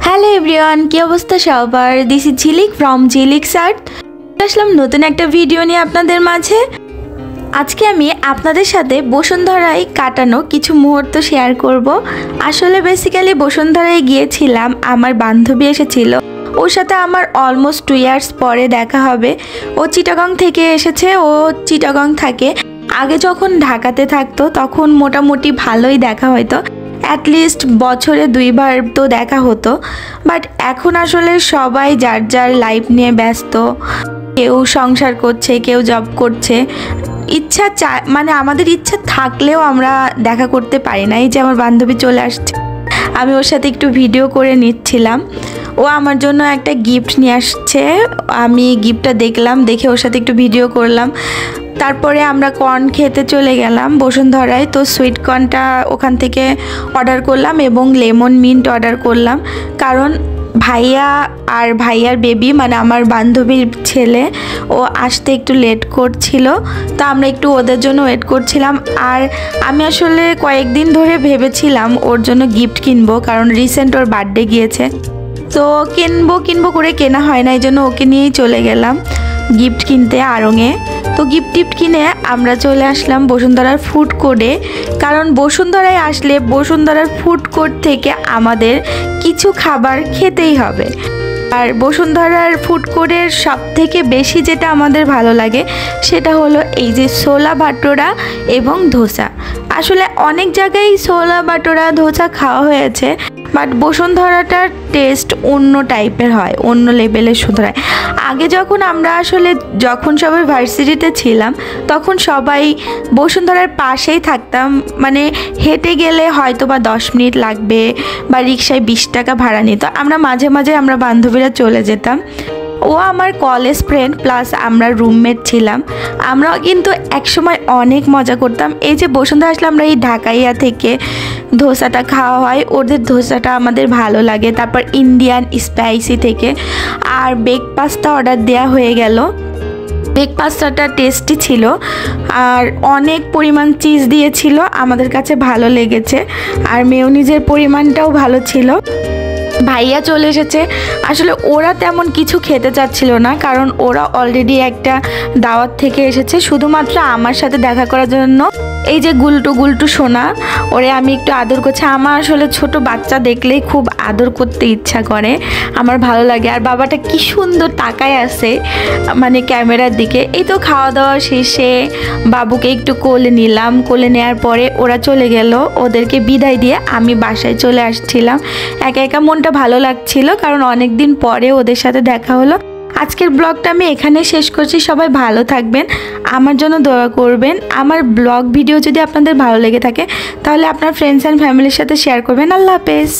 Hello everyone, কি অবস্থা সবার? This is Jhilik from ঝিলিকস art. আসলাম নতুন একটা ভিডিও নিয়ে আপনাদের মাঝে। আজকে আমি আপনাদের সাথে বসুন্ধরায় কাটানো কিছু মুহূর্ত শেয়ার করব। আসলে বেসিক্যালি বসুন্ধরায় গিয়েছিলাম, আমার বান্ধবী এসেছিল, ওর সাথে আমার অলমোস্ট 2 ইয়ার্স পরে দেখা হবে। ও চিটাগং থেকে এসেছে, ও চিটাগং থাকে। আগে যখন ঢাকাতে থাকতো তখন মোটামুটি ভালোই দেখা হয়তো, অ্যাটলিস্ট বছরে 2 বার তো দেখা হতো। বাট এখন আসলে সবাই যার যার লাইফ নিয়ে ব্যস্ত, কেউ সংসার করছে, কেউ জব করছে। মানে আমাদের ইচ্ছা থাকলেও আমরা দেখা করতে পারি না। এই যে আমার বান্ধবী চলে আসছে, আমি ওর সাথে একটু ভিডিও করে নিচ্ছিলাম। ও আমার জন্য একটা গিফট নিয়ে আসছে, আমি গিফটটা দেখলাম, দেখে ওর সাথে একটু ভিডিও করলাম। তারপরে আমরা কর্ন খেতে চলে গেলাম বসুন্ধরায়। তো সুইট কর্নটা ওখান থেকে অর্ডার করলাম এবং লেমন মিন্ট অর্ডার করলাম, কারণ ভাইয়া আর ভাইয়ার বেবি মানে আমার বান্ধবীর ছেলে ও আসতে একটু লেট করছিল, তো আমরা একটু ওদের জন্য ওয়েট করছিলাম। আর আমি আসলে কয়েকদিন ধরে ভেবেছিলাম ওর জন্য গিফট কিনবো, কারণ রিসেন্ট ওর বার্থডে গিয়েছে। তো কিনবো করে কেনা হয় না, এই জন্য ওকে নিয়েই চলে গেলাম গিফট কিনতে আড়ংয়ে। তো গিফট কিনে আমরা চলে আসলাম বসুন্ধরার ফুড কোর্টে, কারণ বসুন্ধরায় আসলে বসুন্ধরার ফুড কোর্ট থেকে আমাদের কিছু খাবার খেতেই হবে। আর বসুন্ধরার ফুড কোর্টের সব থেকে বেশি যেটা আমাদের ভালো লাগে সেটা হলো এই যে ছোলা ভাটোরা এবং ধোসা। আসলে অনেক জায়গায় ছোলা ভাটোরা ধোসা খাওয়া হয়েছে, বাট বসুন্ধরাটার টেস্ট অন্য টাইপের হয়, অন্য লেভেলের শুধরায়। আগে যখন সবাই ভার্সিটিতে ছিলাম তখন সবাই বসুন্ধরার পাশেই থাকতাম, মানে হেঁটে গেলে হয়তো বা 10 মিনিট লাগবে বা রিক্সায় 20 টাকা ভাড়া নিত। আমরা মাঝে মাঝে আমরা বান্ধবীরা চলে যেতাম। ও আমার কলেজ ফ্রেন্ড প্লাস আমরা রুমমেট ছিলাম। আমরা কিন্তু একসময় অনেক মজা করতাম। এই যে বসুন্ধরা আসলে আমরা এই ঢাকাইয়া থেকে ধোসাটা খাওয়া হয়, ওদের ধোসাটা আমাদের ভালো লাগে। তারপর ইন্ডিয়ান স্পাইসি থেকে আর বেক পাস্তা অর্ডার দেওয়া হয়ে গেল। বেক পাস্তাটা টেস্টি ছিল আর অনেক পরিমাণ চিজ দিয়েছিল, আমাদের কাছে ভালো লেগেছে। আর মেয়োনিজের পরিমাণটাও ভালো ছিল। ভাইয়া চলে এসেছে। আসলে ওরা তেমন কিছু খেতে চাচ্ছিল না, কারণ ওরা অলরেডি একটা দাওয়াত থেকে এসেছে শুধুমাত্র আমার সাথে দেখা করার জন্য। এই যে গুলটু সোনা, ওরে আমি একটু আদর করছি। আমার আসলে ছোট বাচ্চা দেখলেই খুব আদর করতে ইচ্ছা করে, আমার ভালো লাগে। আর বাবাটা কি সুন্দর তাকায় আছে মানে ক্যামেরার দিকে। এই তো খাওয়া দাওয়া শেষে বাবুকে একটু কোলে নিলাম, কোলে নেওয়ার পরে ওরা চলে গেল। ওদেরকে বিদায় দিয়ে আমি বাসায় চলে আসছিলাম। একা একা মনটা ভালো লাগছিল, কারণ অনেক দিন পরে ওদের সাথে দেখা হলো। আজকের ব্লগটা আমি এখানে শেষ করছি। সবাই ভালো থাকবেন, আমার জন্য দোয়া করবেন। আমার ব্লগ ভিডিও যদি আপনাদের ভালো লেগে থাকে তাহলে আপনার ফ্রেন্ডস অ্যান্ড ফ্যামিলির সাথে শেয়ার করবেন। আল্লাহ হাফেজ।